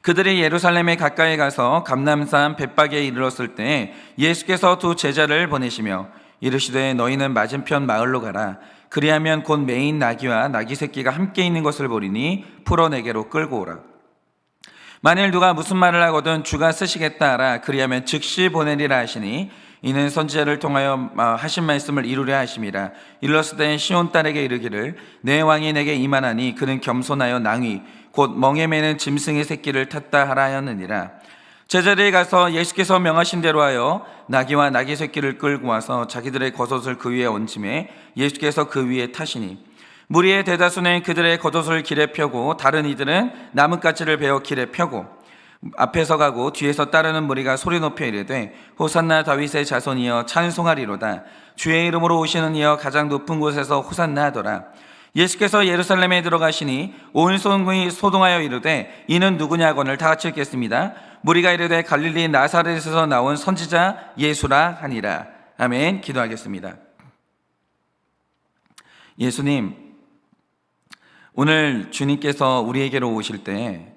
그들이 예루살렘에 가까이 가서 감람산 벳박에 이르렀을 때 예수께서 두 제자를 보내시며 이르시되 너희는 맞은편 마을로 가라. 그리하면 곧 매인 나귀와 나귀 새끼가 함께 있는 것을 보리니 풀어 내게로 끌고 오라. 만일 누가 무슨 말을 하거든 주가 쓰시겠다 하라. 그리하면 즉시 보내리라 하시니 이는 선지자를 통하여 하신 말씀을 이루려 하심이라. 이르렀을 때 시온 딸에게 이르기를 내 왕이 내게 임하나니 그는 겸손하여 낭위 곧 멍에 매는 짐승의 새끼를 탔다 하라 하였느니라. 제자들이 가서 예수께서 명하신 대로 하여 나귀와 나귀 새끼를 끌고 와서 자기들의 겉옷을 그 위에 얹음에 예수께서 그 위에 타시니 무리의 대다수는 그들의 겉옷을 길에 펴고 다른 이들은 나뭇가지를 베어 길에 펴고 앞에서 가고 뒤에서 따르는 무리가 소리 높여 이르되 호산나 다윗의 자손이여 찬송하리로다. 주의 이름으로 오시는 이여 가장 높은 곳에서 호산나 하더라. 예수께서 예루살렘에 들어가시니 온 성문이 소동하여 이르되 이는 누구냐거늘 다 같이 읽겠습니다. 무리가 이르되 갈릴리 나사렛에서 나온 선지자 예수라 하니라. 아멘. 기도하겠습니다. 예수님, 오늘 주님께서 우리에게로 오실 때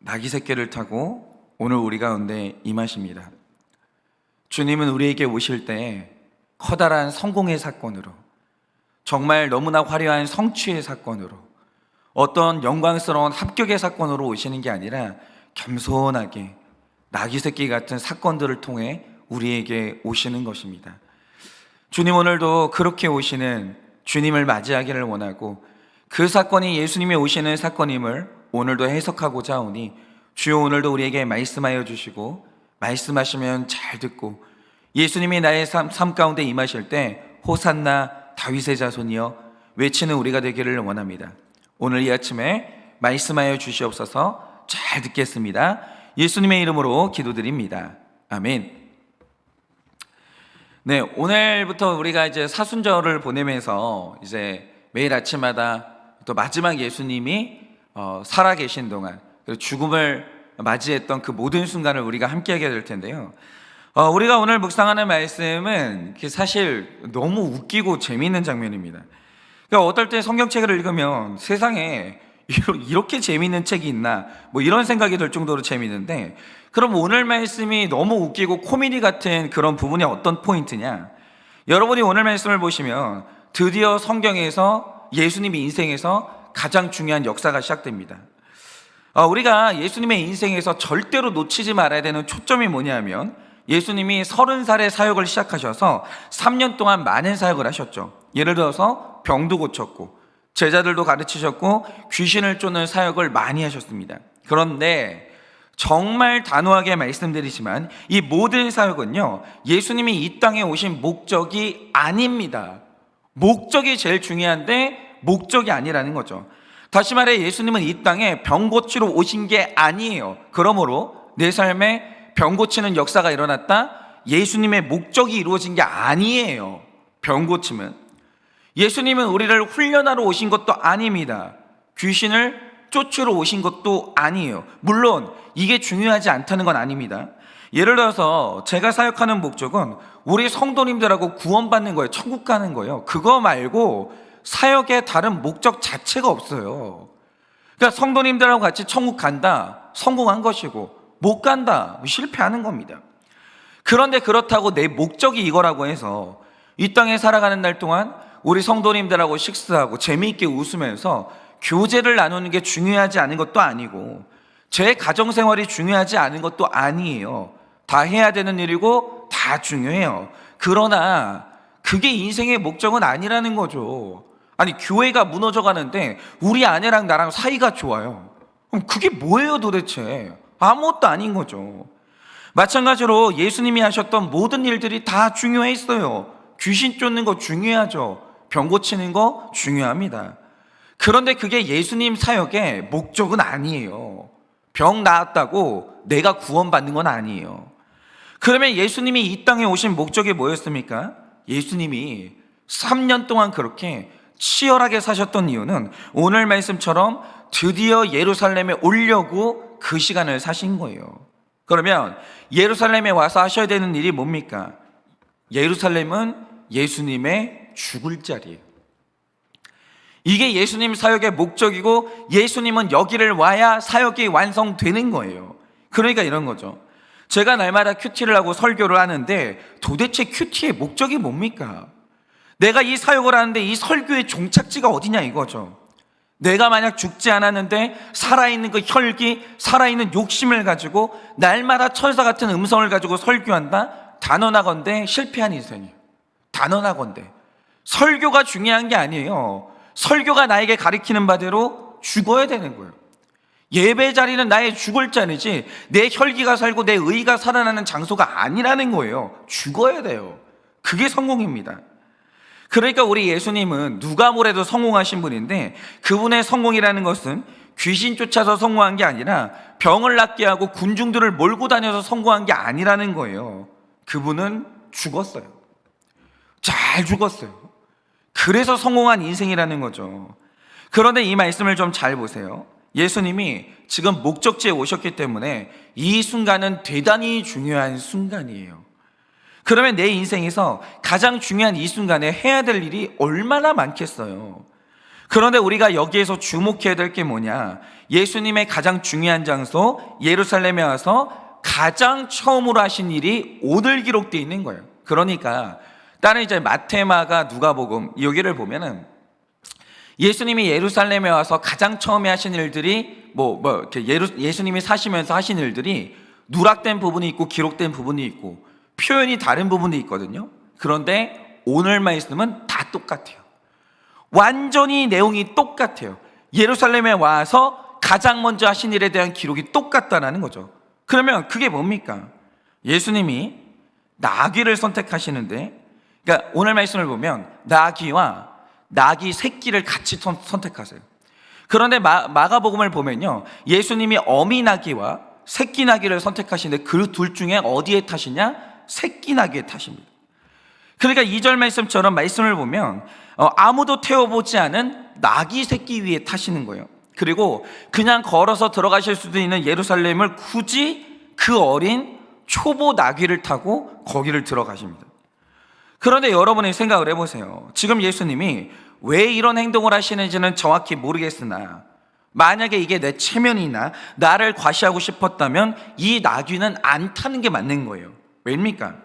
나귀 새끼를 타고 오늘 우리 가운데 임하십니다. 주님은 우리에게 오실 때 커다란 성공의 사건으로, 정말 너무나 화려한 성취의 사건으로, 어떤 영광스러운 합격의 사건으로 오시는 게 아니라 겸손하게 나귀 새끼 같은 사건들을 통해 우리에게 오시는 것입니다. 주님, 오늘도 그렇게 오시는 주님을 맞이하기를 원하고 그 사건이 예수님이 오시는 사건임을 오늘도 해석하고자 하오니 주여 오늘도 우리에게 말씀하여 주시고 말씀하시면 잘 듣고 예수님이 나의 삶 가운데 임하실 때 호산나 다윗의 자손이여 외치는 우리가 되기를 원합니다. 오늘 이 아침에 말씀하여 주시옵소서. 잘 듣겠습니다. 예수님의 이름으로 기도드립니다. 아멘. 네, 오늘부터 우리가 이제 사순절을 보내면서 이제 매일 아침마다 또 마지막 예수님이 살아계신 동안 그리고 죽음을 맞이했던 그 모든 순간을 우리가 함께하게 될 텐데요. 우리가 오늘 묵상하는 말씀은 사실 너무 웃기고 재미있는 장면입니다. 그러니까 어떨 때 성경책을 읽으면 세상에 이렇게 재미있는 책이 있나 뭐 이런 생각이 들 정도로 재미있는데, 그럼 오늘 말씀이 너무 웃기고 코미디 같은 그런 부분이 어떤 포인트냐? 여러분이 오늘 말씀을 보시면 드디어 성경에서 예수님의 인생에서 가장 중요한 역사가 시작됩니다. 우리가 예수님의 인생에서 절대로 놓치지 말아야 되는 초점이 뭐냐면 예수님이 30살에 사역을 시작하셔서 3년 동안 많은 사역을 하셨죠. 예를 들어서 병도 고쳤고 제자들도 가르치셨고 귀신을 쫓는 사역을 많이 하셨습니다. 그런데 정말 단호하게 말씀드리지만 이 모든 사역은요, 예수님이 이 땅에 오신 목적이 아닙니다. 목적이 제일 중요한데 목적이 아니라는 거죠. 다시 말해 예수님은 이 땅에 병 고치러 오신 게 아니에요. 그러므로 내 삶에 병 고치는 역사가 일어났다? 예수님의 목적이 이루어진 게 아니에요. 병 고침은. 예수님은 우리를 훈련하러 오신 것도 아닙니다. 귀신을 쫓으러 오신 것도 아니에요. 물론 이게 중요하지 않다는 건 아닙니다. 예를 들어서 제가 사역하는 목적은 우리 성도님들하고 구원받는 거예요. 천국 가는 거예요. 그거 말고 사역의 다른 목적 자체가 없어요. 그러니까 성도님들하고 같이 천국 간다, 성공한 것이고 못 간다, 실패하는 겁니다. 그런데 그렇다고 내 목적이 이거라고 해서 이 땅에 살아가는 날 동안 우리 성도님들하고 식사하고 재미있게 웃으면서 교제를 나누는 게 중요하지 않은 것도 아니고 제 가정생활이 중요하지 않은 것도 아니에요. 다 해야 되는 일이고 다 중요해요. 그러나 그게 인생의 목적은 아니라는 거죠. 아니, 교회가 무너져 가는데 우리 아내랑 나랑 사이가 좋아요. 그럼 그게 뭐예요 도대체? 아무것도 아닌 거죠. 마찬가지로 예수님이 하셨던 모든 일들이 다 중요했어요. 귀신 쫓는 거 중요하죠. 병 고치는 거 중요합니다. 그런데 그게 예수님 사역의 목적은 아니에요. 병 나았다고 내가 구원받는 건 아니에요. 그러면 예수님이 이 땅에 오신 목적이 뭐였습니까? 예수님이 3년 동안 그렇게 치열하게 사셨던 이유는 오늘 말씀처럼 드디어 예루살렘에 오려고 그 시간을 사신 거예요. 그러면 예루살렘에 와서 하셔야 되는 일이 뭡니까? 예루살렘은 예수님의 죽을 자리예요. 이게 예수님 사역의 목적이고 예수님은 여기를 와야 사역이 완성되는 거예요. 그러니까 이런 거죠. 제가 날마다 큐티를 하고 설교를 하는데 도대체 큐티의 목적이 뭡니까? 내가 이 사역을 하는데 이 설교의 종착지가 어디냐 이거죠. 내가 만약 죽지 않았는데 살아있는 그 혈기, 살아있는 욕심을 가지고 날마다 천사 같은 음성을 가지고 설교한다? 단언하건대 실패한 인생이에요. 단언하건대. 설교가 중요한 게 아니에요. 설교가 나에게 가리키는 바대로 죽어야 되는 거예요. 예배 자리는 나의 죽을 자리지 내 혈기가 살고 내 의가 살아나는 장소가 아니라는 거예요. 죽어야 돼요. 그게 성공입니다. 그러니까 우리 예수님은 누가 뭐래도 성공하신 분인데 그분의 성공이라는 것은 귀신 쫓아서 성공한 게 아니라 병을 낫게 하고 군중들을 몰고 다녀서 성공한 게 아니라는 거예요. 그분은 죽었어요. 잘 죽었어요. 그래서 성공한 인생이라는 거죠. 그런데 이 말씀을 좀 잘 보세요. 예수님이 지금 목적지에 오셨기 때문에 이 순간은 대단히 중요한 순간이에요. 그러면 내 인생에서 가장 중요한 이 순간에 해야 될 일이 얼마나 많겠어요. 그런데 우리가 여기에서 주목해야 될 게 뭐냐, 예수님의 가장 중요한 장소 예루살렘에 와서 가장 처음으로 하신 일이 오늘 기록되어 있는 거예요. 그러니까 다른 이제 마태, 마가, 누가복음 여기를 보면은 예수님이 예루살렘에 와서 가장 처음에 하신 일들이 예수님이 사시면서 하신 일들이 누락된 부분이 있고 기록된 부분이 있고 표현이 다른 부분이 있거든요. 그런데 오늘 말씀은 다 똑같아요. 완전히 내용이 똑같아요. 예루살렘에 와서 가장 먼저 하신 일에 대한 기록이 똑같다는 거죠. 그러면 그게 뭡니까? 예수님이 나귀를 선택하시는데, 그러니까 오늘 말씀을 보면 나귀와 나귀 새끼를 같이 선택하세요. 그런데 마가복음을 보면요, 예수님이 어미 나귀와 새끼 나귀를 선택하시는데 그 둘 중에 어디에 타시냐? 새끼 나귀에 타십니다. 그러니까 2절 말씀처럼 말씀을 보면 아무도 태워보지 않은 나귀 새끼 위에 타시는 거예요. 그리고 그냥 걸어서 들어가실 수도 있는 예루살렘을 굳이 그 어린 초보 나귀를 타고 거기를 들어가십니다. 그런데 여러분이 생각을 해보세요. 지금 예수님이 왜 이런 행동을 하시는지는 정확히 모르겠으나 만약에 이게 내 체면이나 나를 과시하고 싶었다면 이 나귀는 안 타는 게 맞는 거예요. 왜입니까?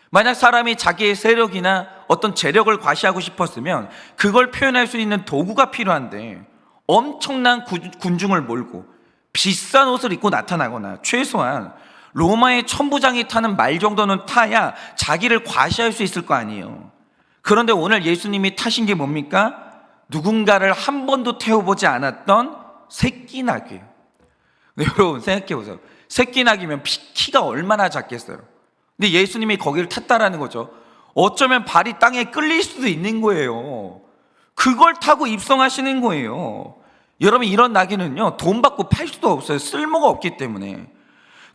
만약 사람이 자기의 세력이나 어떤 재력을 과시하고 싶었으면 그걸 표현할 수 있는 도구가 필요한데 엄청난 군중을 몰고 비싼 옷을 입고 나타나거나 최소한 로마의 천부장이 타는 말 정도는 타야 자기를 과시할 수 있을 거 아니에요. 그런데 오늘 예수님이 타신 게 뭡니까? 누군가를 한 번도 태워보지 않았던 새끼 나귀예요. 여러분 생각해 보세요. 새끼 나귀면 키가 얼마나 작겠어요. 근데 예수님이 거기를 탔다라는 거죠. 어쩌면 발이 땅에 끌릴 수도 있는 거예요. 그걸 타고 입성하시는 거예요. 여러분 이런 나귀는요 돈 받고 팔 수도 없어요. 쓸모가 없기 때문에.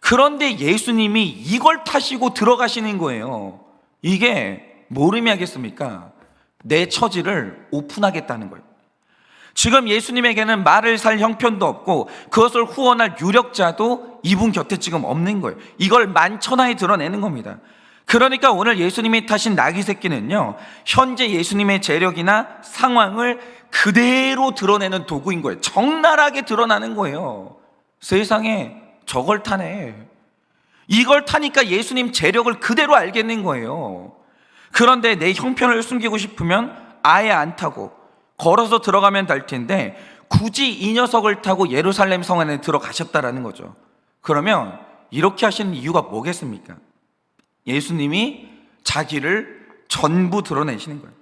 그런데 예수님이 이걸 타시고 들어가시는 거예요. 이게 뭘 의미하겠습니까? 내 처지를 오픈하겠다는 거예요. 지금 예수님에게는 말을 살 형편도 없고 그것을 후원할 유력자도 이분 곁에 지금 없는 거예요. 이걸 만천하에 드러내는 겁니다. 그러니까 오늘 예수님이 타신 나귀 새끼는요 현재 예수님의 재력이나 상황을 그대로 드러내는 도구인 거예요. 적나라하게 드러나는 거예요. 세상에 저걸 타네. 이걸 타니까 예수님 재력을 그대로 알겠는 거예요. 그런데 내 형편을 숨기고 싶으면 아예 안 타고 걸어서 들어가면 될 텐데 굳이 이 녀석을 타고 예루살렘 성 안에 들어가셨다라는 거죠. 그러면 이렇게 하시는 이유가 뭐겠습니까? 예수님이 자기를 전부 드러내시는 거예요.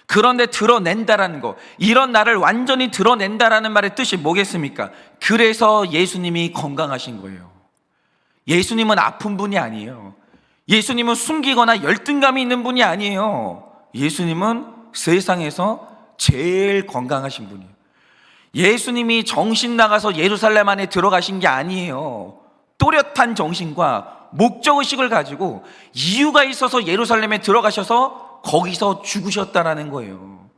그런데 드러낸다라는 거, 이런 나를 완전히 드러낸다라는 말의 뜻이 뭐겠습니까? 그래서 예수님이 건강하신 거예요. 예수님은 아픈 분이 아니에요. 예수님은 숨기거나 열등감이 있는 분이 아니에요. 예수님은 세상에서 제일 건강하신 분이에요. 예수님이 정신 나가서 예루살렘 안에 들어가신 게 아니에요. 또렷한 정신과 목적의식을 가지고 이유가 있어서 예루살렘에 들어가셔서 거기서 죽으셨다라는 거예요.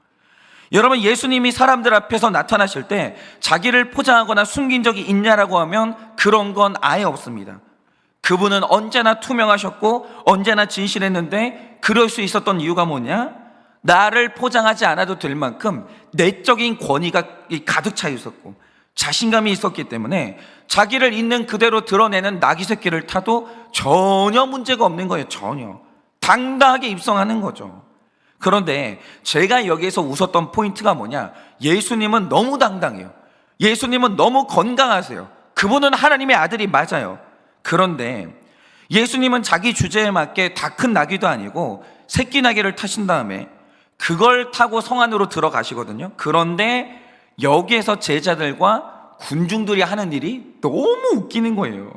여러분 예수님이 사람들 앞에서 나타나실 때 자기를 포장하거나 숨긴 적이 있냐라고 하면 그런 건 아예 없습니다. 그분은 언제나 투명하셨고 언제나 진실했는데 그럴 수 있었던 이유가 뭐냐? 나를 포장하지 않아도 될 만큼 내적인 권위가 가득 차 있었고 자신감이 있었기 때문에 자기를 있는 그대로 드러내는 나귀 새끼를 타도 전혀 문제가 없는 거예요. 전혀. 당당하게 입성하는 거죠. 그런데 제가 여기에서 웃었던 포인트가 뭐냐? 예수님은 너무 당당해요. 예수님은 너무 건강하세요. 그분은 하나님의 아들이 맞아요. 그런데 예수님은 자기 주제에 맞게 다 큰 나귀도 아니고 새끼 나귀를 타신 다음에 그걸 타고 성 안으로 들어가시거든요. 그런데 여기에서 제자들과 군중들이 하는 일이 너무 웃기는 거예요.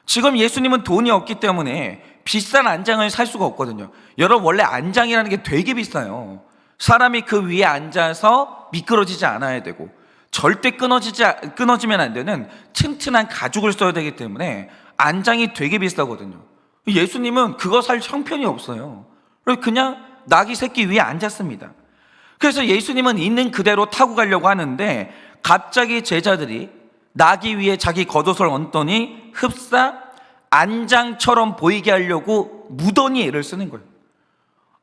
지금 예수님은 돈이 없기 때문에 비싼 안장을 살 수가 없거든요. 여러분, 원래 안장이라는 게 되게 비싸요. 사람이 그 위에 앉아서 미끄러지지 않아야 되고 절대 끊어지면 안 되는 튼튼한 가죽을 써야 되기 때문에 안장이 되게 비싸거든요. 예수님은 그거 살 형편이 없어요. 그래서 그냥 나귀 새끼 위에 앉았습니다. 그래서 예수님은 있는 그대로 타고 가려고 하는데 갑자기 제자들이 나귀 위에 자기 겉옷을 얹더니 흡사 안장처럼 보이게 하려고 무던히 애를 쓰는 거예요.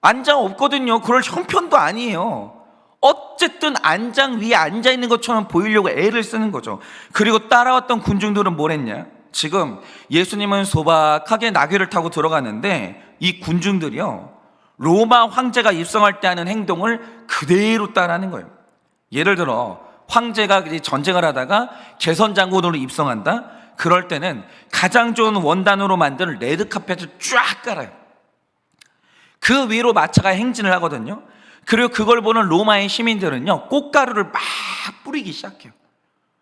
안장 없거든요. 그럴 형편도 아니에요. 어쨌든 안장 위에 앉아있는 것처럼 보이려고 애를 쓰는 거죠. 그리고 따라왔던 군중들은 뭘 했냐? 지금 예수님은 소박하게 나귀를 타고 들어가는데 이 군중들이요, 로마 황제가 입성할 때 하는 행동을 그대로 따라하는 거예요. 예를 들어 황제가 전쟁을 하다가 개선 장군으로 입성한다? 그럴 때는 가장 좋은 원단으로 만든 레드카펫을 쫙 깔아요. 그 위로 마차가 행진을 하거든요. 그리고 그걸 보는 로마의 시민들은요, 꽃가루를 막 뿌리기 시작해요.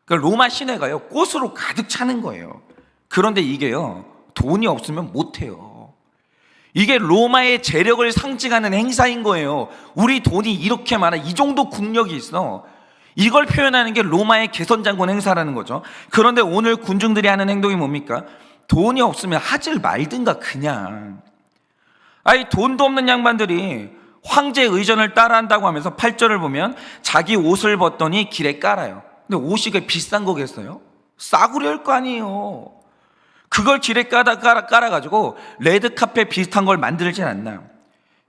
그러니까 로마 시내가요, 꽃으로 가득 차는 거예요. 그런데 이게요, 돈이 없으면 못해요. 이게 로마의 재력을 상징하는 행사인 거예요. 우리 돈이 이렇게 많아, 이 정도 국력이 있어. 이걸 표현하는 게 로마의 개선장군 행사라는 거죠. 그런데 오늘 군중들이 하는 행동이 뭡니까? 돈이 없으면 하질 말든가 그냥. 아니, 돈도 없는 양반들이 황제 의전을 따라한다고 하면서 8절을 보면 자기 옷을 벗더니 길에 깔아요. 근데 옷이 비싼 거겠어요? 싸구려 할 거 아니에요. 그걸 길에 깔아가지고 레드카펫 비슷한 걸 만들지 않나.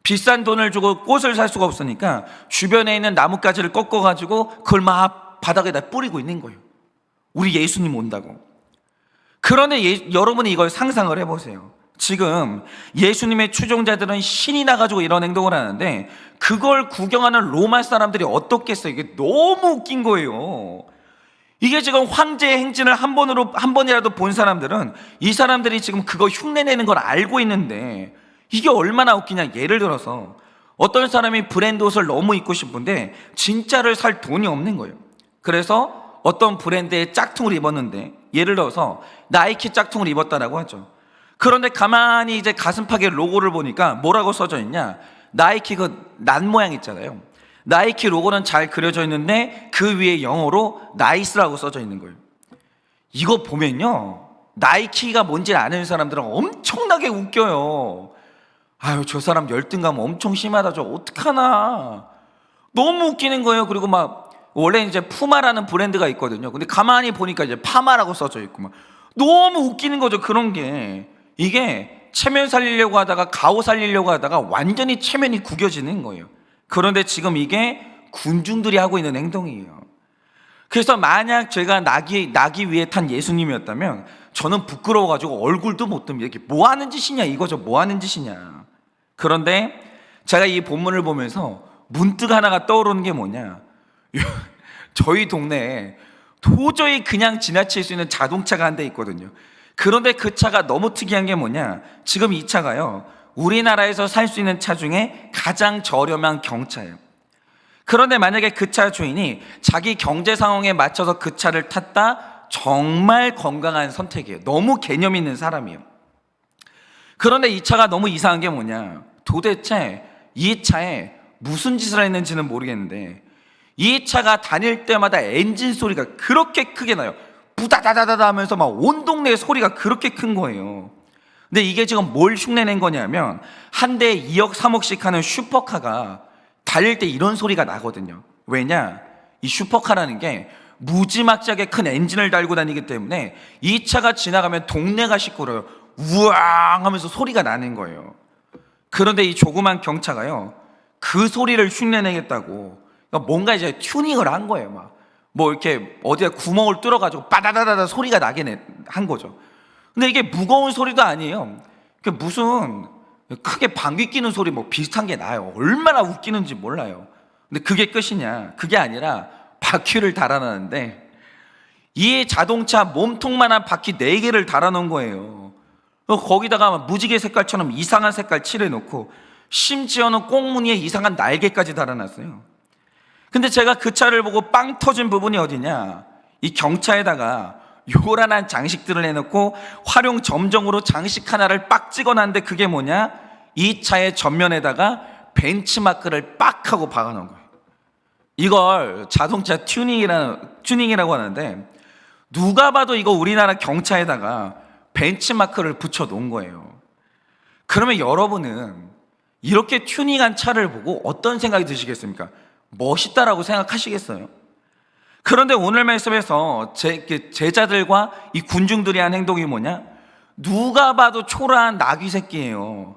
비싼 돈을 주고 꽃을 살 수가 없으니까 주변에 있는 나뭇가지를 꺾어가지고 그걸 막 바닥에다 뿌리고 있는 거예요. 우리 예수님 온다고. 그런데 여러분이 이걸 상상을 해보세요. 지금 예수님의 추종자들은 신이 나가지고 이런 행동을 하는데 그걸 구경하는 로마 사람들이 어떻겠어요? 이게 너무 웃긴 거예요. 이게 지금 황제의 행진을 한 번이라도 본 사람들은 이 사람들이 지금 그거 흉내내는 걸 알고 있는데 이게 얼마나 웃기냐. 예를 들어서 어떤 사람이 브랜드 옷을 너무 입고 싶은데 진짜를 살 돈이 없는 거예요. 그래서 어떤 브랜드의 짝퉁을 입었는데, 예를 들어서 나이키 짝퉁을 입었다라고 하죠. 그런데 가만히 이제 가슴팍에 로고를 보니까 뭐라고 써져 있냐? 나이키 그 난 모양 있잖아요. 나이키 로고는 잘 그려져 있는데 그 위에 영어로 나이스라고 써져 있는 거예요. 이거 보면요, 나이키가 뭔지 아는 사람들은 엄청나게 웃겨요. 아유, 저 사람 열등감 엄청 심하다, 저 어떡하나. 너무 웃기는 거예요. 그리고 막 원래 이제 푸마라는 브랜드가 있거든요. 근데 가만히 보니까 이제 파마라고 써져 있고 막 너무 웃기는 거죠. 그런 게. 이게 체면 살리려고 하다가 가오 살리려고 하다가 완전히 체면이 구겨지는 거예요. 그런데 지금 이게 군중들이 하고 있는 행동이에요. 그래서 만약 제가 나귀 위에 탄 예수님이었다면 저는 부끄러워가지고 얼굴도 못 듭니다. 이게 뭐 하는 짓이냐 이거죠. 뭐 하는 짓이냐. 그런데 제가 이 본문을 보면서 문득 하나가 떠오르는 게 뭐냐. 저희 동네에 도저히 그냥 지나칠 수 있는 자동차가 한 대 있거든요. 그런데 그 차가 너무 특이한 게 뭐냐. 지금 이 차가요, 우리나라에서 살 수 있는 차 중에 가장 저렴한 경차예요. 그런데 만약에 그 차 주인이 자기 경제 상황에 맞춰서 그 차를 탔다? 정말 건강한 선택이에요. 너무 개념 있는 사람이에요. 그런데 이 차가 너무 이상한 게 뭐냐. 도대체 이 차에 무슨 짓을 했는지는 모르겠는데 이 차가 다닐 때마다 엔진 소리가 그렇게 크게 나요. 부다다다다 하면서 막 온 동네에 소리가 그렇게 큰 거예요. 근데 이게 지금 뭘 흉내낸 거냐면 한 대에 2억 3억씩 하는 슈퍼카가 달릴 때 이런 소리가 나거든요. 왜냐? 이 슈퍼카라는 게 무지막지하게 큰 엔진을 달고 다니기 때문에 이 차가 지나가면 동네가 시끄러워요. 우왕 하면서 소리가 나는 거예요. 그런데 이 조그만 경차가요, 그 소리를 흉내내겠다고 그러니까 뭔가 이제 튜닝을 한 거예요. 막 뭐 이렇게 어디에 구멍을 뚫어가지고 빠다다다다 소리가 나게 한 거죠. 근데 이게 무거운 소리도 아니에요. 그 무슨 크게 방귀 뀌는 소리 뭐 비슷한 게 나요. 얼마나 웃기는지 몰라요. 근데 그게 끝이냐? 그게 아니라 바퀴를 달아놨는데 이 자동차 몸통만한 바퀴 4개를 달아놓은 거예요. 거기다가 무지개 색깔처럼 이상한 색깔 칠해놓고 심지어는 꽁무니에 이상한 날개까지 달아놨어요. 근데 제가 그 차를 보고 빵 터진 부분이 어디냐? 이 경차에다가 요란한 장식들을 해놓고 활용 점정으로 장식 하나를 빡 찍어놨는데 그게 뭐냐? 이 차의 전면에다가 벤츠마크를 빡 하고 박아놓은 거예요. 이걸 자동차 튜닝이라고 하는데 누가 봐도 이거 우리나라 경차에다가 벤츠마크를 붙여놓은 거예요. 그러면 여러분은 이렇게 튜닝한 차를 보고 어떤 생각이 드시겠습니까? 멋있다라고 생각하시겠어요? 그런데 오늘 말씀에서 제자들과 이 군중들이 한 행동이 뭐냐? 누가 봐도 초라한 나귀 새끼예요.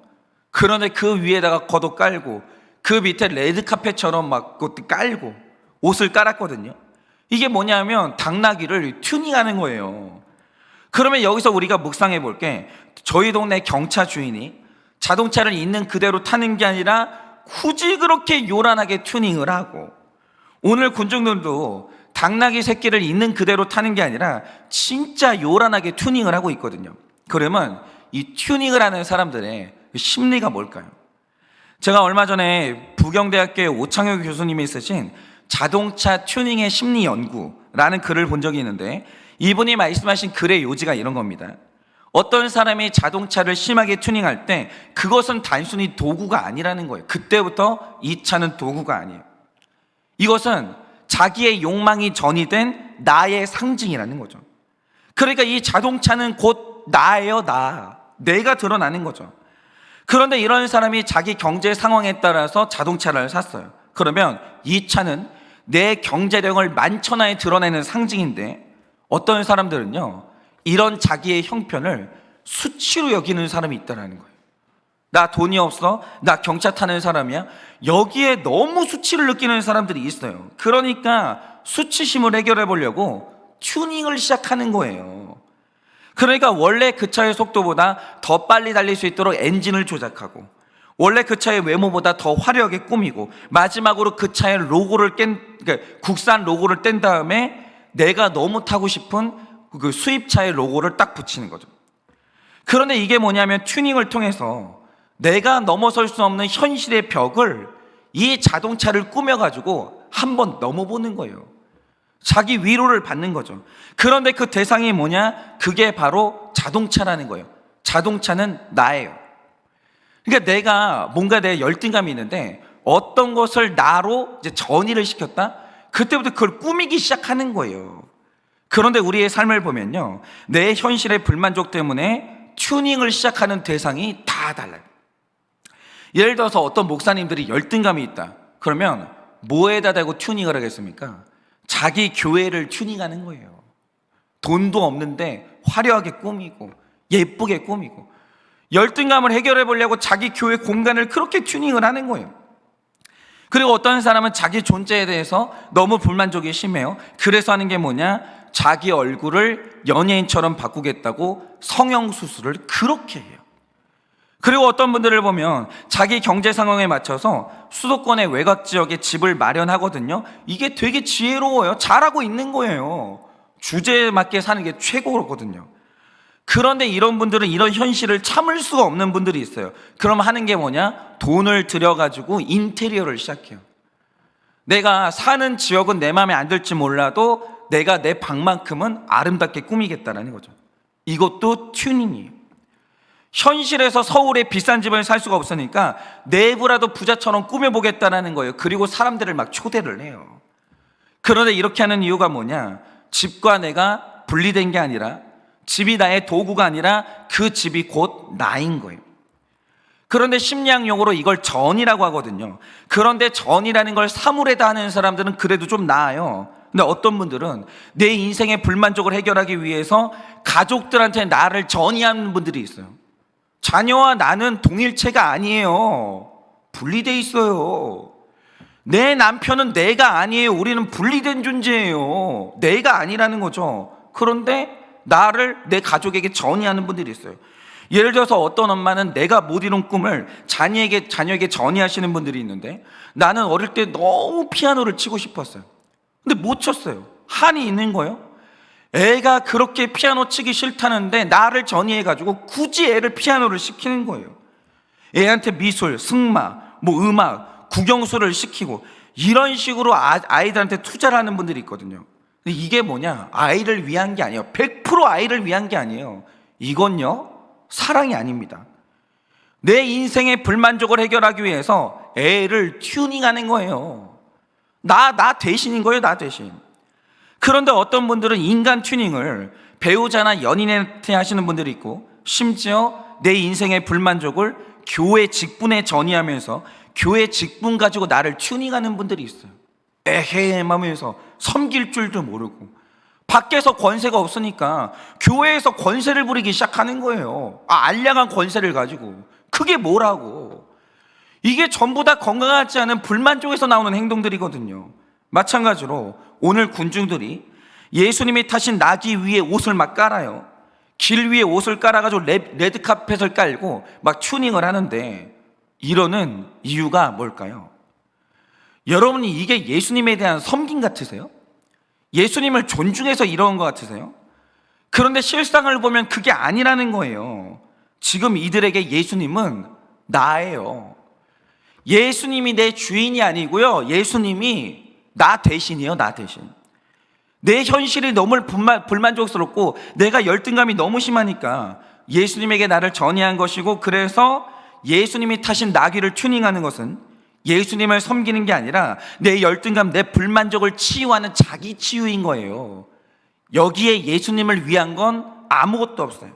그런데 그 위에다가 겉옷 깔고 그 밑에 레드카펫처럼 막 그것도 깔고 옷을 깔았거든요. 이게 뭐냐면 당나귀를 튜닝하는 거예요. 그러면 여기서 우리가 묵상해 볼게, 저희 동네 경차 주인이 자동차를 있는 그대로 타는 게 아니라 굳이 그렇게 요란하게 튜닝을 하고, 오늘 군중들도 당나귀 새끼를 있는 그대로 타는 게 아니라 진짜 요란하게 튜닝을 하고 있거든요. 그러면 이 튜닝을 하는 사람들의 심리가 뭘까요? 제가 얼마 전에 부경대학교의 오창혁 교수님이 쓰신 자동차 튜닝의 심리 연구라는 글을 본 적이 있는데, 이분이 말씀하신 글의 요지가 이런 겁니다. 어떤 사람이 자동차를 심하게 튜닝할 때 그것은 단순히 도구가 아니라는 거예요. 그때부터 이 차는 도구가 아니에요. 이것은 자기의 욕망이 전이된 나의 상징이라는 거죠. 그러니까 이 자동차는 곧 나예요. 내가 드러나는 거죠. 그런데 이런 사람이 자기 경제 상황에 따라서 자동차를 샀어요. 그러면 이 차는 내 경제력을 만천하에 드러내는 상징인데, 어떤 사람들은요 이런 자기의 형편을 수치로 여기는 사람이 있다는 거예요. 나 돈이 없어? 나 경차 타는 사람이야? 여기에 너무 수치를 느끼는 사람들이 있어요. 그러니까 수치심을 해결해 보려고 튜닝을 시작하는 거예요. 그러니까 원래 그 차의 속도보다 더 빨리 달릴 수 있도록 엔진을 조작하고, 원래 그 차의 외모보다 더 화려하게 꾸미고, 마지막으로 그 차의 로고를 그러니까 국산 로고를 뗀 다음에 내가 너무 타고 싶은 그 수입차의 로고를 딱 붙이는 거죠. 그런데 이게 뭐냐면 튜닝을 통해서 내가 넘어설 수 없는 현실의 벽을 이 자동차를 꾸며가지고 한번 넘어보는 거예요. 자기 위로를 받는 거죠. 그런데 그 대상이 뭐냐? 그게 바로 자동차라는 거예요. 자동차는 나예요. 그러니까 내가 뭔가 내 열등감이 있는데 어떤 것을 나로 이제 전이를 시켰다? 그때부터 그걸 꾸미기 시작하는 거예요. 그런데 우리의 삶을 보면요, 내 현실의 불만족 때문에 튜닝을 시작하는 대상이 다 달라요. 예를 들어서 어떤 목사님들이 열등감이 있다. 그러면 뭐에다 대고 튜닝을 하겠습니까? 자기 교회를 튜닝하는 거예요. 돈도 없는데 화려하게 꾸미고 예쁘게 꾸미고, 열등감을 해결해 보려고 자기 교회 공간을 그렇게 튜닝을 하는 거예요. 그리고 어떤 사람은 자기 존재에 대해서 너무 불만족이 심해요. 그래서 하는 게 뭐냐? 자기 얼굴을 연예인처럼 바꾸겠다고 성형수술을 그렇게 해요. 그리고 어떤 분들을 보면 자기 경제 상황에 맞춰서 수도권의 외곽 지역에 집을 마련하거든요. 이게 되게 지혜로워요. 잘하고 있는 거예요. 주제에 맞게 사는 게 최고거든요. 그런데 이런 분들은 이런 현실을 참을 수가 없는 분들이 있어요. 그럼 하는 게 뭐냐? 돈을 들여가지고 인테리어를 시작해요. 내가 사는 지역은 내 마음에 안 들지 몰라도 내가 내 방만큼은 아름답게 꾸미겠다는 거죠. 이것도 튜닝이에요. 현실에서 서울에 비싼 집을 살 수가 없으니까 내부라도 부자처럼 꾸며보겠다는 거예요. 그리고 사람들을 막 초대를 해요. 그런데 이렇게 하는 이유가 뭐냐? 집과 내가 분리된 게 아니라, 집이 나의 도구가 아니라 그 집이 곧 나인 거예요. 그런데 심리학 용어로 이걸 전이라고 하거든요. 그런데 전이라는 걸 사물에다 하는 사람들은 그래도 좀 나아요. 근데 어떤 분들은 내 인생의 불만족을 해결하기 위해서 가족들한테 나를 전이하는 분들이 있어요. 자녀와 나는 동일체가 아니에요. 분리돼 있어요. 내 남편은 내가 아니에요. 우리는 분리된 존재예요. 내가 아니라는 거죠. 그런데 나를 내 가족에게 전이하는 분들이 있어요. 예를 들어서 어떤 엄마는 내가 못 이룬 꿈을 자녀에게 전이하시는 분들이 있는데, 나는 어릴 때 너무 피아노를 치고 싶었어요. 근데 못 쳤어요. 한이 있는 거예요. 애가 그렇게 피아노 치기 싫다는데 나를 전이해가지고 굳이 애를 피아노를 시키는 거예요. 애한테 미술, 승마, 음악, 국영수를 시키고 이런 식으로 아이들한테 투자를 하는 분들이 있거든요. 근데 이게 뭐냐? 아이를 위한 게 아니에요. 100% 아이를 위한 게 아니에요. 이건요, 사랑이 아닙니다. 내 인생의 불만족을 해결하기 위해서 애를 튜닝하는 거예요. 나 대신인 거예요, 나 대신. 그런데 어떤 분들은 인간 튜닝을 배우자나 연인한테 하시는 분들이 있고, 심지어 내 인생의 불만족을 교회 직분에 전이하면서 교회 직분 가지고 나를 튜닝하는 분들이 있어요. 에헤 하면서 섬길 줄도 모르고, 밖에서 권세가 없으니까 교회에서 권세를 부리기 시작하는 거예요. 알량한 권세를 가지고. 그게 뭐라고. 이게 전부 다 건강하지 않은 불만족에서 나오는 행동들이거든요. 마찬가지로 오늘 군중들이 예수님이 타신 나귀 위에 옷을 막 깔아요. 길 위에 옷을 깔아가지고 레드카펫을 깔고 막 튜닝을 하는데, 이러는 이유가 뭘까요? 여러분이 이게 예수님에 대한 섬김 같으세요? 예수님을 존중해서 이러는 것 같으세요? 그런데 실상을 보면 그게 아니라는 거예요. 지금 이들에게 예수님은 나예요. 예수님이 내 주인이 아니고요, 예수님이 나 대신이에요. 나 대신. 내 현실이 너무 불만족스럽고 내가 열등감이 너무 심하니까 예수님에게 나를 전이한 것이고, 그래서 예수님이 타신 나귀를 튜닝하는 것은 예수님을 섬기는 게 아니라 내 열등감, 내 불만족을 치유하는 자기 치유인 거예요. 여기에 예수님을 위한 건 아무것도 없어요.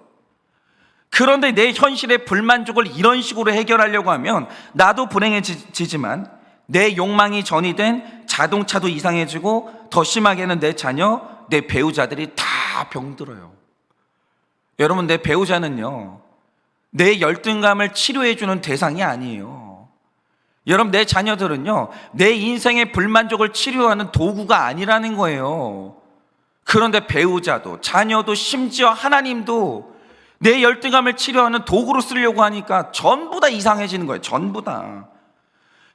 그런데 내 현실의 불만족을 이런 식으로 해결하려고 하면 나도 불행해지지만 내 욕망이 전이된 자동차도 이상해지고, 더 심하게는 내 자녀, 내 배우자들이 다 병들어요. 여러분, 내 배우자는요, 내 열등감을 치료해주는 대상이 아니에요. 여러분, 내 자녀들은요, 내 인생의 불만족을 치료하는 도구가 아니라는 거예요. 그런데 배우자도, 자녀도, 심지어 하나님도 내 열등감을 치료하는 도구로 쓰려고 하니까 전부 다 이상해지는 거예요. 전부 다.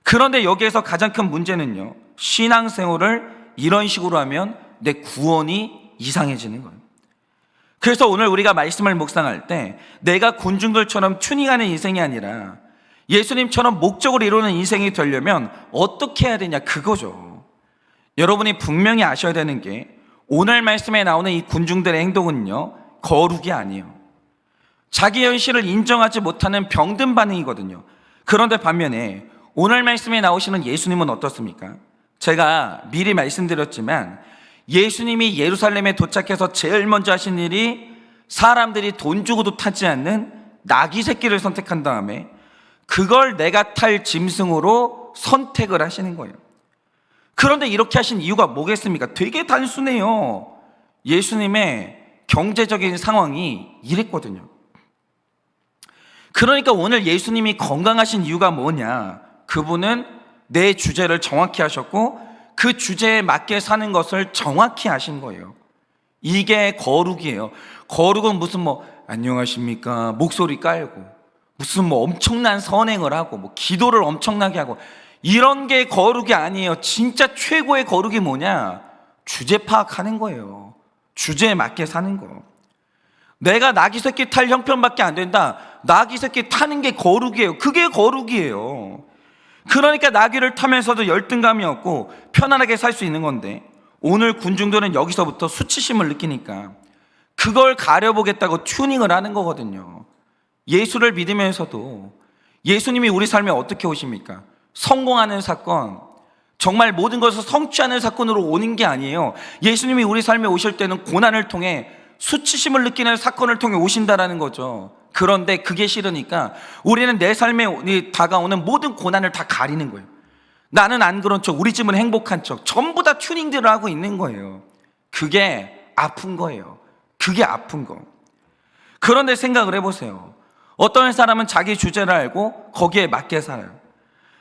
그런데 여기에서 가장 큰 문제는요, 신앙생활을 이런 식으로 하면 내 구원이 이상해지는 거예요. 그래서 오늘 우리가 말씀을 묵상할 때 내가 군중들처럼 튜닝하는 인생이 아니라 예수님처럼 목적을 이루는 인생이 되려면 어떻게 해야 되냐, 그거죠. 여러분이 분명히 아셔야 되는 게, 오늘 말씀에 나오는 이 군중들의 행동은요, 거룩이 아니에요. 자기 현실을 인정하지 못하는 병든 반응이거든요. 그런데 반면에 오늘 말씀에 나오시는 예수님은 어떻습니까? 제가 미리 말씀드렸지만 예수님이 예루살렘에 도착해서 제일 먼저 하신 일이 사람들이 돈 주고도 타지 않는 나귀 새끼를 선택한 다음에 그걸 내가 탈 짐승으로 선택을 하시는 거예요. 그런데 이렇게 하신 이유가 뭐겠습니까? 되게 단순해요. 예수님의 경제적인 상황이 이랬거든요. 그러니까 오늘 예수님이 건강하신 이유가 뭐냐? 그분은 내 주제를 정확히 하셨고 그 주제에 맞게 사는 것을 정확히 하신 거예요. 이게 거룩이에요. 거룩은 무슨 안녕하십니까 목소리 깔고 무슨 엄청난 선행을 하고 기도를 엄청나게 하고 이런 게 거룩이 아니에요. 진짜 최고의 거룩이 뭐냐? 주제 파악하는 거예요. 주제에 맞게 사는 거. 내가 나귀 새끼 탈 형편밖에 안 된다. 나귀 새끼 타는 게 거룩이에요. 그게 거룩이에요. 그러니까 나귀를 타면서도 열등감이 없고 편안하게 살 수 있는 건데, 오늘 군중들은 여기서부터 수치심을 느끼니까 그걸 가려보겠다고 튜닝을 하는 거거든요. 예수를 믿으면서도 예수님이 우리 삶에 어떻게 오십니까? 성공하는 사건, 정말 모든 것을 성취하는 사건으로 오는 게 아니에요. 예수님이 우리 삶에 오실 때는 고난을 통해, 수치심을 느끼는 사건을 통해 오신다라는 거죠. 그런데 그게 싫으니까 우리는 내 삶에 다가오는 모든 고난을 다 가리는 거예요. 나는 안 그런 척, 우리 집은 행복한 척, 전부 다 튜닝들을 하고 있는 거예요. 그게 아픈 거예요. 그게 아픈 거. 그런데 생각을 해보세요. 어떤 사람은 자기 주제를 알고 거기에 맞게 살아요.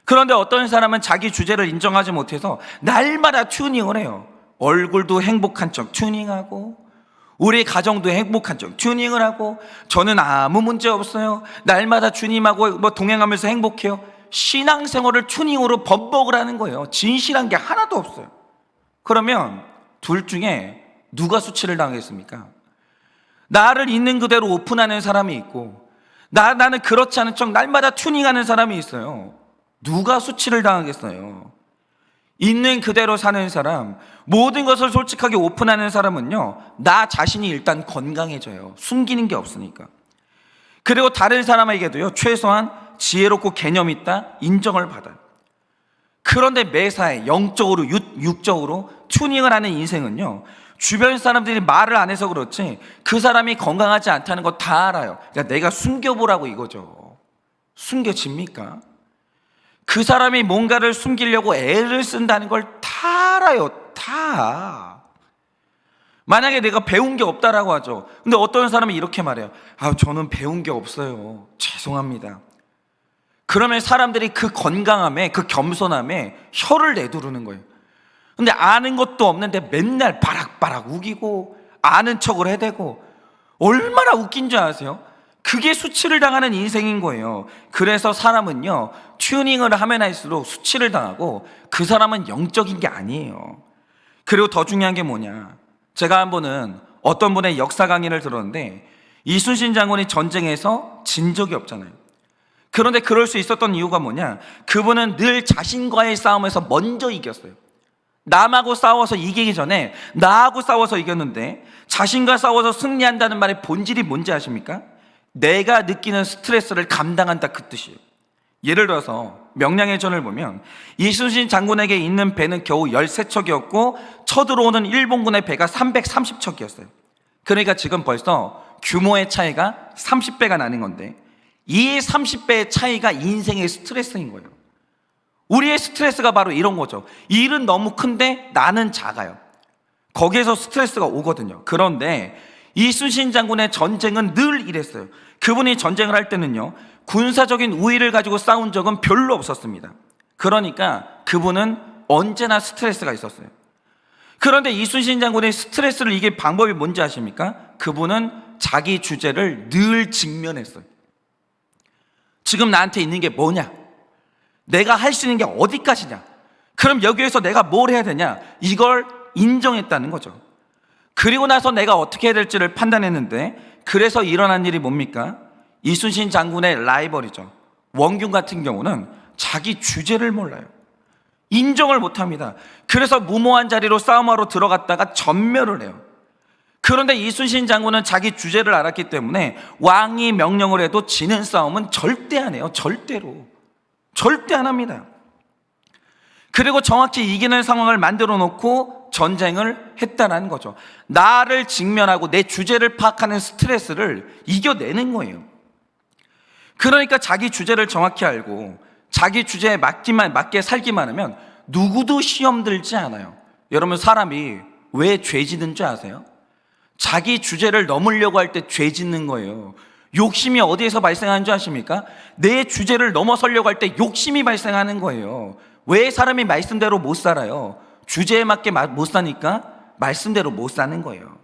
그런데 어떤 사람은 자기 주제를 인정하지 못해서 날마다 튜닝을 해요. 얼굴도 행복한 척 튜닝하고, 우리 가정도 행복한 척 튜닝을 하고, 저는 아무 문제 없어요, 날마다 주님하고 뭐 동행하면서 행복해요. 신앙생활을 튜닝으로 번복을 하는 거예요. 진실한 게 하나도 없어요. 그러면 둘 중에 누가 수치를 당하겠습니까? 나를 있는 그대로 오픈하는 사람이 있고, 나는 그렇지 않은 척 날마다 튜닝하는 사람이 있어요. 누가 수치를 당하겠어요? 있는 그대로 사는 사람, 모든 것을 솔직하게 오픈하는 사람은요, 나 자신이 일단 건강해져요. 숨기는 게 없으니까. 그리고 다른 사람에게도요, 최소한 지혜롭고 개념 있다 인정을 받아요. 그런데 매사에 영적으로 육적으로 튜닝을 하는 인생은요, 주변 사람들이 말을 안 해서 그렇지 그 사람이 건강하지 않다는 거 다 알아요. 그러니까 내가 숨겨보라고 이거죠. 숨겨집니까? 그 사람이 뭔가를 숨기려고 애를 쓴다는 걸 다 알아요. 다. 만약에 내가 배운 게 없다라고 하죠. 근데 어떤 사람이 이렇게 말해요. 저는 배운 게 없어요. 죄송합니다. 그러면 사람들이 그 건강함에, 그 겸손함에 혀를 내두르는 거예요. 근데 아는 것도 없는데 맨날 바락바락 우기고 아는 척을 해대고, 얼마나 웃긴 줄 아세요? 그게 수치를 당하는 인생인 거예요. 그래서 사람은요, 튜닝을 하면 할수록 수치를 당하고, 그 사람은 영적인 게 아니에요. 그리고 더 중요한 게 뭐냐, 제가 한 번은 어떤 분의 역사 강의를 들었는데, 이순신 장군이 전쟁에서 진 적이 없잖아요. 그런데 그럴 수 있었던 이유가 뭐냐, 그분은 늘 자신과의 싸움에서 먼저 이겼어요. 남하고 싸워서 이기기 전에 나하고 싸워서 이겼는데, 자신과 싸워서 승리한다는 말의 본질이 뭔지 아십니까? 내가 느끼는 스트레스를 감당한다, 그 뜻이에요. 예를 들어서 명량의 전을 보면 이순신 장군에게 있는 배는 겨우 13척이었고 쳐들어오는 일본군의 배가 330척이었어요. 그러니까 지금 벌써 규모의 차이가 30배가 나는 건데, 이 30배의 차이가 인생의 스트레스인 거예요. 우리의 스트레스가 바로 이런 거죠. 일은 너무 큰데 나는 작아요. 거기에서 스트레스가 오거든요. 그런데 이순신 장군의 전쟁은 늘 이랬어요. 그분이 전쟁을 할 때는요, 군사적인 우위를 가지고 싸운 적은 별로 없었습니다. 그러니까 그분은 언제나 스트레스가 있었어요. 그런데 이순신 장군의 스트레스를 이길 방법이 뭔지 아십니까? 그분은 자기 주제를 늘 직면했어요. 지금 나한테 있는 게 뭐냐? 내가 할 수 있는 게 어디까지냐? 그럼 여기에서 내가 뭘 해야 되냐? 이걸 인정했다는 거죠. 그리고 나서 내가 어떻게 해야 될지를 판단했는데, 그래서 일어난 일이 뭡니까? 이순신 장군의 라이벌이죠, 원균 같은 경우는 자기 주제를 몰라요. 인정을 못합니다. 그래서 무모한 자리로 싸움하러 들어갔다가 전멸을 해요. 그런데 이순신 장군은 자기 주제를 알았기 때문에 왕이 명령을 해도 지는 싸움은 절대 안 해요. 절대 안 합니다. 그리고 정확히 이기는 상황을 만들어 놓고 전쟁을 했다는 거죠. 나를 직면하고 내 주제를 파악하는 스트레스를 이겨내는 거예요. 그러니까 자기 주제를 정확히 알고 자기 주제에 맞게 살기만 하면 누구도 시험 들지 않아요. 여러분, 사람이 왜 죄 짓는 줄 아세요? 자기 주제를 넘으려고 할 때 죄 짓는 거예요. 욕심이 어디에서 발생하는 줄 아십니까? 내 주제를 넘어서려고 할 때 욕심이 발생하는 거예요. 왜 사람이 말씀대로 못 살아요? 주제에 맞게 못 사니까 말씀대로 못 사는 거예요.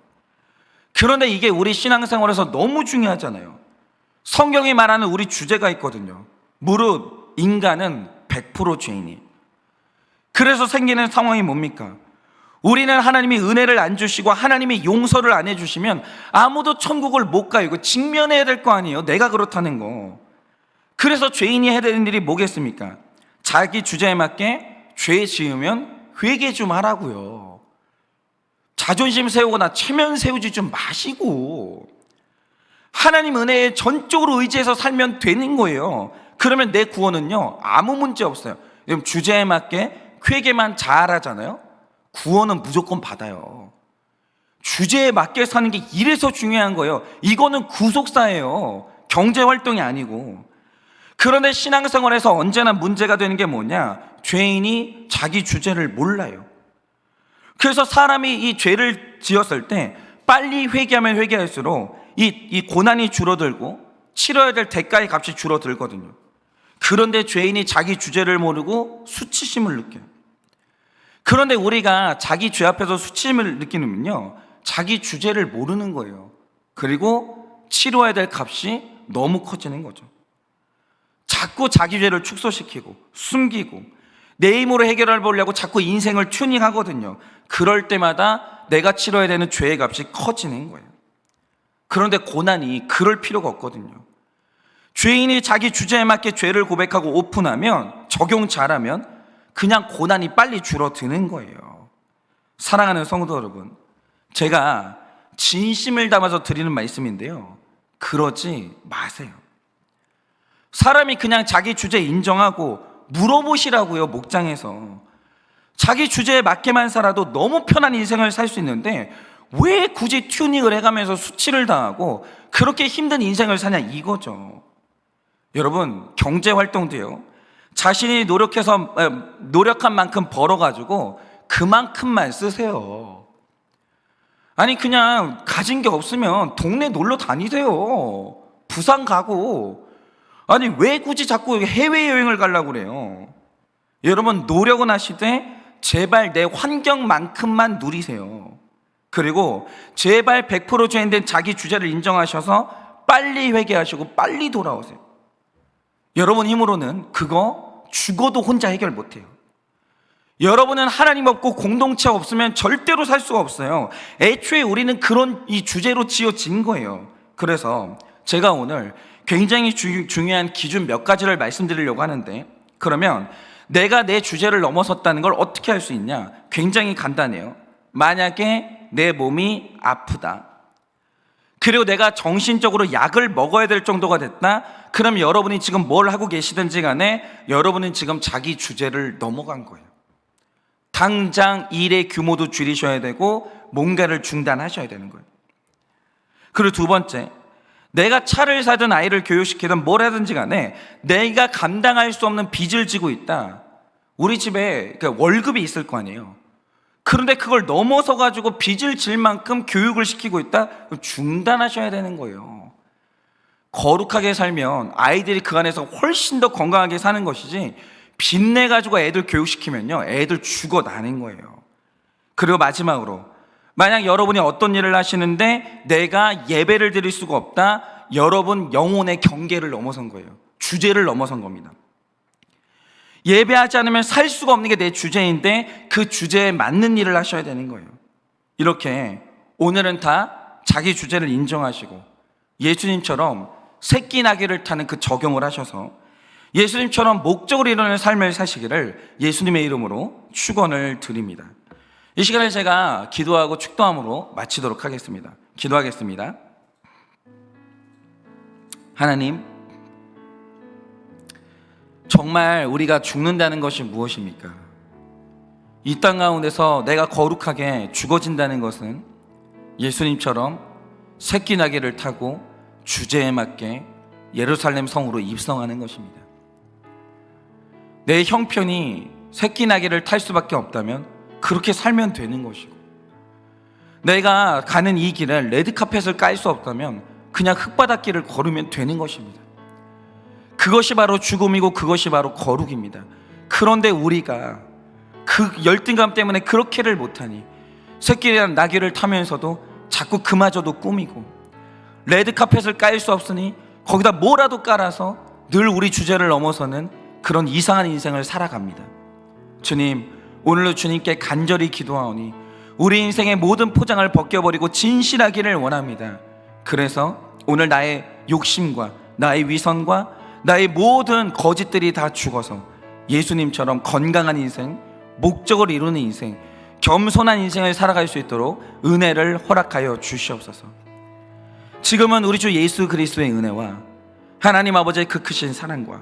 그런데 이게 우리 신앙생활에서 너무 중요하잖아요. 성경이 말하는 우리 주제가 있거든요. 무릇 인간은 100% 죄인이. 그래서 생기는 상황이 뭡니까? 우리는 하나님이 은혜를 안 주시고 하나님이 용서를 안 해주시면 아무도 천국을 못 가요. 이거 직면해야 될 거 아니에요, 내가 그렇다는 거. 그래서 죄인이 해야 되는 일이 뭐겠습니까? 자기 주제에 맞게 죄 지으면 회개 좀 하라고요. 자존심 세우거나 체면 세우지 좀 마시고 하나님 은혜에 전적으로 의지해서 살면 되는 거예요. 그러면 내 구원은요, 아무 문제 없어요. 주제에 맞게 회개만 잘하잖아요, 구원은 무조건 받아요. 주제에 맞게 사는 게 이래서 중요한 거예요. 이거는 구속사예요, 경제활동이 아니고. 그런데 신앙생활에서 언제나 문제가 되는 게 뭐냐? 죄인이 자기 주제를 몰라요. 그래서 사람이 이 죄를 지었을 때 빨리 회개하면 회개할수록 이 고난이 줄어들고 치러야 될 대가의 값이 줄어들거든요. 그런데 죄인이 자기 주제를 모르고 수치심을 느껴요. 그런데 우리가 자기 죄 앞에서 수치심을 느끼면요, 자기 주제를 모르는 거예요. 그리고 치러야 될 값이 너무 커지는 거죠. 자꾸 자기 죄를 축소시키고 숨기고 내 힘으로 해결해 보려고 자꾸 인생을 튜닝하거든요. 그럴 때마다 내가 치러야 되는 죄의 값이 커지는 거예요. 그런데 고난이 그럴 필요가 없거든요. 죄인이 자기 주제에 맞게 죄를 고백하고 오픈하면, 적용 잘하면 그냥 고난이 빨리 줄어드는 거예요. 사랑하는 성도 여러분, 제가 진심을 담아서 드리는 말씀인데요, 그러지 마세요. 사람이 그냥 자기 주제 인정하고 물어보시라고요. 목장에서 자기 주제에 맞게만 살아도 너무 편한 인생을 살 수 있는데 왜 굳이 튜닝을 해가면서 수치를 당하고 그렇게 힘든 인생을 사냐, 이거죠. 여러분, 경제활동도요, 자신이 노력한 만큼 벌어가지고 그만큼만 쓰세요. 아니, 그냥 가진 게 없으면 동네 놀러 다니세요. 부산 가고. 아니, 왜 굳이 자꾸 해외여행을 가려고 그래요? 여러분, 노력은 하시되 제발 내 환경만큼만 누리세요. 그리고 제발 100% 죄인된 자기 주제를 인정하셔서 빨리 회개하시고 빨리 돌아오세요. 여러분 힘으로는 그거 죽어도 혼자 해결 못해요. 여러분은 하나님 없고 공동체 없으면 절대로 살 수가 없어요. 애초에 우리는 그런 이 주제로 지어진 거예요. 그래서 제가 오늘 굉장히 중요한 기준 몇 가지를 말씀드리려고 하는데, 그러면 내가 내 주제를 넘어섰다는 걸 어떻게 할 수 있냐? 굉장히 간단해요. 만약에 내 몸이 아프다, 그리고 내가 정신적으로 약을 먹어야 될 정도가 됐다, 그럼 여러분이 지금 뭘 하고 계시든지 간에 여러분은 지금 자기 주제를 넘어간 거예요. 당장 일의 규모도 줄이셔야 되고 뭔가를 중단하셔야 되는 거예요. 그리고 두 번째, 내가 차를 사든 아이를 교육시키든 뭘 하든지 간에 내가 감당할 수 없는 빚을 지고 있다. 우리 집에 월급이 있을 거 아니에요. 그런데 그걸 넘어서 가지고 빚을 질 만큼 교육을 시키고 있다? 중단하셔야 되는 거예요. 거룩하게 살면 아이들이 그 안에서 훨씬 더 건강하게 사는 것이지, 빚내 가지고 애들 교육시키면요, 애들 죽어나는 거예요. 그리고 마지막으로, 만약 여러분이 어떤 일을 하시는데 내가 예배를 드릴 수가 없다, 여러분 영혼의 경계를 넘어선 거예요. 주제를 넘어선 겁니다. 예배하지 않으면 살 수가 없는 게 내 주제인데 그 주제에 맞는 일을 하셔야 되는 거예요. 이렇게 오늘은 다 자기 주제를 인정하시고 예수님처럼 새끼 나귀를 타는 그 적용을 하셔서 예수님처럼 목적으로 이루는 삶을 사시기를 예수님의 이름으로 축원을 드립니다. 이 시간에 제가 기도하고 축도함으로 마치도록 하겠습니다. 기도하겠습니다. 하나님, 정말 우리가 죽는다는 것이 무엇입니까? 이 땅 가운데서 내가 거룩하게 죽어진다는 것은 예수님처럼 새끼 나귀를 타고 주제에 맞게 예루살렘 성으로 입성하는 것입니다. 내 형편이 새끼 나귀를 탈 수밖에 없다면 그렇게 살면 되는 것이고, 내가 가는 이 길을 레드카펫을 깔 수 없다면 그냥 흙바닥길을 걸으면 되는 것입니다. 그것이 바로 죽음이고 그것이 바로 거룩입니다. 그런데 우리가 그 열등감 때문에 그렇게를 못하니 새끼랑 나귀를 타면서도 자꾸 그마저도 꿈이고, 레드카펫을 깔 수 없으니 거기다 뭐라도 깔아서 늘 우리 주제를 넘어서는 그런 이상한 인생을 살아갑니다. 주님, 오늘도 주님께 간절히 기도하오니 우리 인생의 모든 포장을 벗겨버리고 진실하기를 원합니다. 그래서 오늘 나의 욕심과 나의 위선과 나의 모든 거짓들이 다 죽어서 예수님처럼 건강한 인생, 목적을 이루는 인생, 겸손한 인생을 살아갈 수 있도록 은혜를 허락하여 주시옵소서. 지금은 우리 주 예수 그리스도의 은혜와 하나님 아버지의 그 크신 사랑과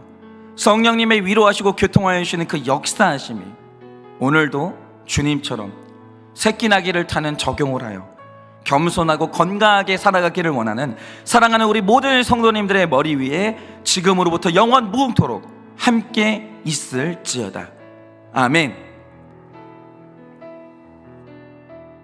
성령님의 위로하시고 교통하여 주시는 그 역사하심이 오늘도 주님처럼 새끼 나귀를 타는 적용을 하여 겸손하고 건강하게 살아가기를 원하는 사랑하는 우리 모든 성도님들의 머리 위에 지금으로부터 영원 무궁토록 함께 있을지어다. 아멘.